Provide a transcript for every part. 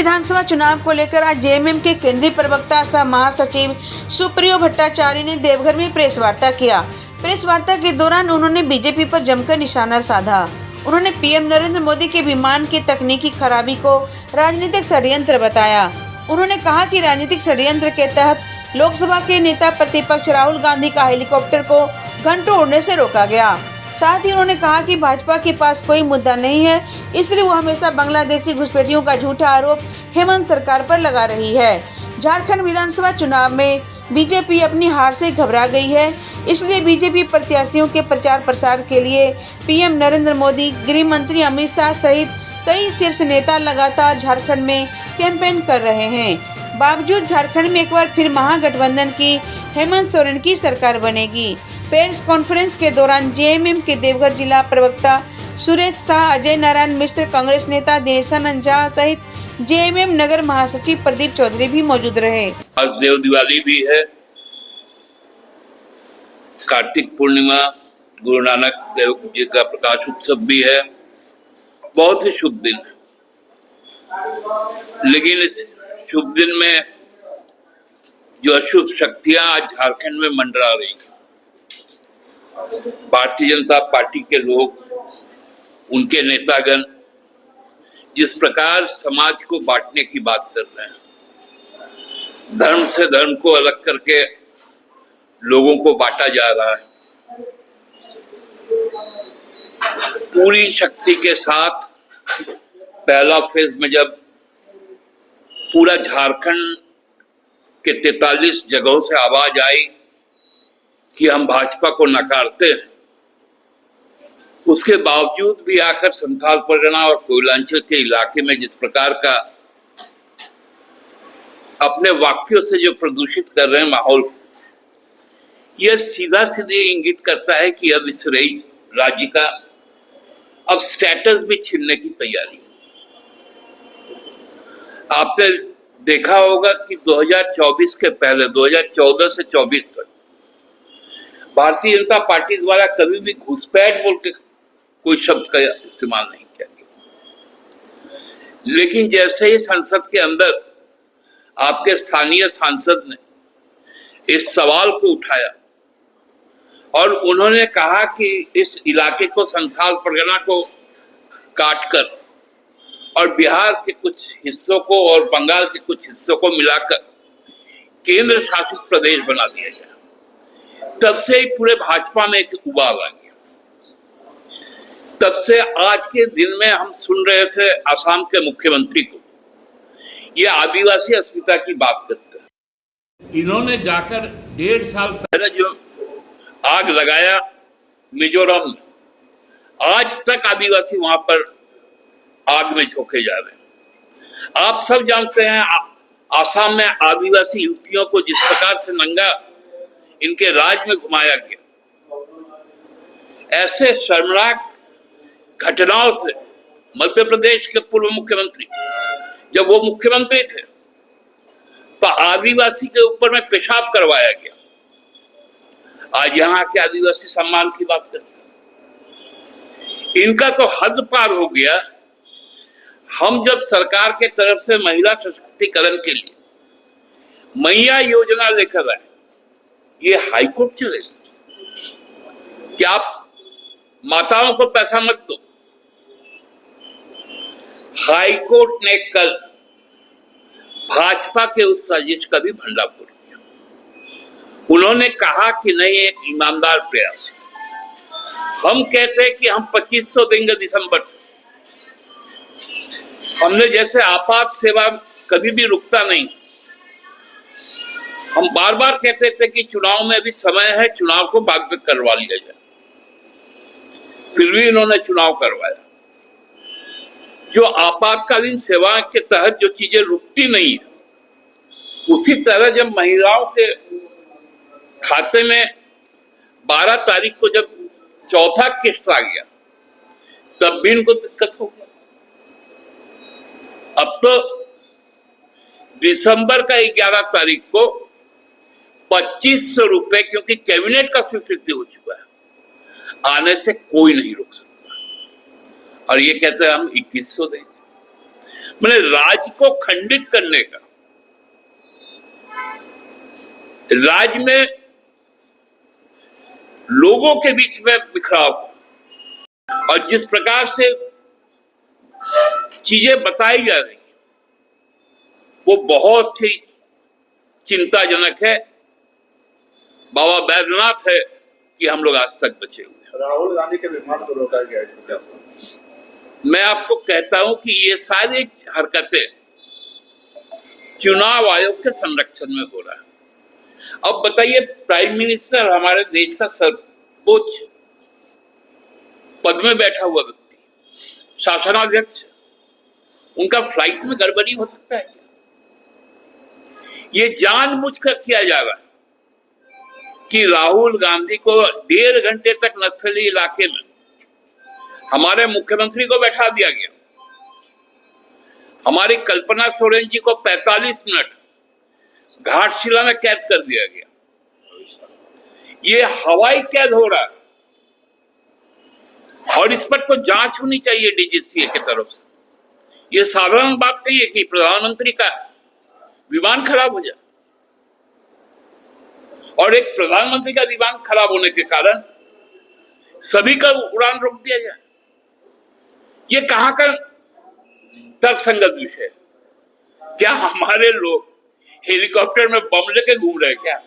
विधानसभा चुनाव को लेकर आज जेएमएम के केंद्रीय प्रवक्ता सह महासचिव सुप्रियो भट्टाचार्य ने देवघर में प्रेस वार्ता किया। प्रेस वार्ता के दौरान उन्होंने बीजेपी पर जमकर निशाना साधा। उन्होंने पीएम नरेंद्र मोदी के विमान की तकनीकी खराबी को राजनीतिक षड्यंत्र बताया। उन्होंने कहा कि राजनीतिक षड्यंत्र के तहत लोकसभा के नेता प्रतिपक्ष राहुल गांधी का हेलीकॉप्टर को घंटों उड़ने से रोका गया। साथ ही उन्होंने कहा कि भाजपा के पास कोई मुद्दा नहीं है, इसलिए वो हमेशा बांग्लादेशी घुसपैठियों का झूठा आरोप हेमंत सरकार पर लगा रही है। झारखंड विधानसभा चुनाव में बीजेपी अपनी हार से घबरा गई है, इसलिए बीजेपी प्रत्याशियों के प्रचार प्रसार के लिए पीएम नरेंद्र मोदी, गृह मंत्री अमित शाह सहित कई शीर्ष नेता लगातार झारखंड में कैंपेन कर रहे हैं। बावजूद झारखंड में एक बार फिर महागठबंधन की हेमंत सोरेन की सरकार बनेगी। प्रेस कॉन्फ्रेंस के दौरान जेएमएम के देवघर जिला प्रवक्ता सुरेश शाह, अजय नारायण मिश्र, कांग्रेस नेता दिनेशानंद झा सहित जेएमएम नगर महासचिव प्रदीप चौधरी भी मौजूद रहे। आज देव दिवाली भी है, कार्तिक पूर्णिमा, गुरु नानक देव जी का प्रकाश उत्सव भी है। बहुत ही शुभ दिन है, लेकिन इस शुभ दिन में जो अशुभ शक्तियां आज झारखंड में मंडरा रही हैं, भारतीय जनता पार्टी के लोग, उनके नेतागण जिस प्रकार समाज को बांटने की बात कर रहे हैं, धर्म से धर्म को अलग करके लोगों को बांटा जा रहा है, पूरी शक्ति के साथ पहला फेज में जब पूरा झारखंड के 43 जगहों से आवाज आई कि हम भाजपा को नकारते हैं, उसके बावजूद भी आकर संथाल परगना और कोयलांचल के इलाके में जिस प्रकार का अपने वाक्यों से जो प्रदूषित कर रहे हैं माहौल, यह सीधा सीधे इंगित करता है कि अब इस राज्य का अब स्टेटस भी छीनने की तैयारी। आपने देखा होगा कि 2024 के पहले 2014 से 24 तक भारतीय जनता पार्टी द्वारा कभी भी घुसपैठ बोल के कोई शब्द का इस्तेमाल नहीं किया गया, लेकिन जैसे ही संसद के अंदर आपके स्थानीय सांसद ने इस सवाल को उठाया और उन्होंने कहा कि इस इलाके को संथाल परगना को काटकर और बिहार के कुछ हिस्सों को और बंगाल के कुछ हिस्सों को मिलाकर केंद्र शासित प्रदेश बना दिया गया, तब से ही पूरे भाजपा में एक उबाल आ गया। तब से आज के दिन में हम सुन रहे थे असम के मुख्यमंत्री को ये आदिवासी अस्मिता की बात करते हैं। इन्होंने जाकर 1.5 साल पहले जो आग लगाया मिजोरम में, आज तक आदिवासी वहां पर आग में झोंके जा रहे हैं। आप सब जानते हैं आसाम में आदिवासी युवतियों को जिस प्रकार से नंगा इनके राज में घुमाया गया, ऐसे शर्मनाक घटनाओं से मध्य प्रदेश के पूर्व मुख्यमंत्री जब वो मुख्यमंत्री थे तो आदिवासी के ऊपर में पेशाब करवाया गया। आज यहाँ के आदिवासी सम्मान की बात करते हैं, इनका तो हद पार हो गया। हम जब सरकार के तरफ से महिला सशक्तिकरण के लिए मैया योजना लेकर आए, ये हाईकोर्ट चले कि आप माताओं को पैसा मत दो। हाईकोर्ट ने कल भाजपा के उस साजिश का भी भंडाफोड़ किया। उन्होंने कहा कि नहीं, एक ईमानदार प्रयास। हम कहते हैं कि हम 2500 देंगे दिसंबर से। हमने जैसे आपात सेवा कभी भी रुकता नहीं। हम बार बार कहते थे कि चुनाव में अभी समय है, चुनाव को बाद में करवा लिया जाए, फिर भी इन्होंने चुनाव करवाया। जो आपातकालीन सेवा के तहत जो चीजें रुकती नहीं है, उसी तरह जब महिलाओं के खाते में 12 तारीख को जब चौथा किस्त आ गया, तब भी इनको दिक्कत हो गया। अब तो दिसंबर का 11 तारीख को 2500 रुपए, क्योंकि कैबिनेट का स्वीकृति हो चुका है, आने से कोई नहीं रोक सकता। और ये कहते हैं हम 2100 देंगे। मैंने राज्य को खंडित करने का, राज्य में लोगों के बीच में बिखराव और जिस प्रकार से चीजें बताई जा रही वो बहुत ही चिंताजनक है। बाबा बैद्यनाथ है कि हम लोग आज तक बचे हुए हैं। राहुल गांधी के विमान को रोका गया है। मैं आपको कहता हूं कि ये सारी हरकतें चुनाव आयोग के संरक्षण में हो रहा है। अब बताइए, प्राइम मिनिस्टर हमारे देश का सर्वोच्च पद में बैठा हुआ व्यक्ति, शासनाध्यक्ष, उनका फ्लाइट में गड़बड़ी हो सकता है क्या? ये जानबूझकर किया जा रहा है कि राहुल गांधी को 1.5 घंटे तक नक्सली इलाके में हमारे मुख्यमंत्री को बैठा दिया गया। हमारी कल्पना सोरेन जी को 45 मिनट घाटशिला में कैद कर दिया गया। ये हवाई कैद हो रहा है और इस पर तो जांच होनी चाहिए डीजीसीए की तरफ से। ये साधारण बात नहीं है कि प्रधानमंत्री का विमान खराब हो जाए और एक प्रधानमंत्री का विमान खराब होने के कारण सभी का उड़ान रोक दिया जाए। ये कहां का तर्कसंगत विषय है? क्या हमारे लोग हेलीकॉप्टर में बम लेके घूम रहे हैं क्या,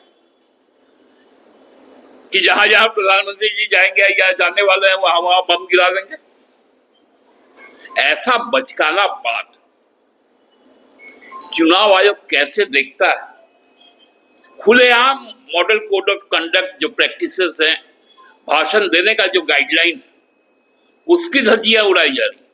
कि जहां जहां प्रधानमंत्री जी जाएंगे या जाने वाले हैं वहां वहां बम गिरा देंगे? ऐसा बचकाना बात चुनाव आयोग कैसे देखता है? खुलेआम मॉडल कोड ऑफ कंडक्ट जो प्रैक्टिसेस हैं, भाषण देने का जो गाइडलाइन है, उसकी धज्जियां उड़ाई जा रही है।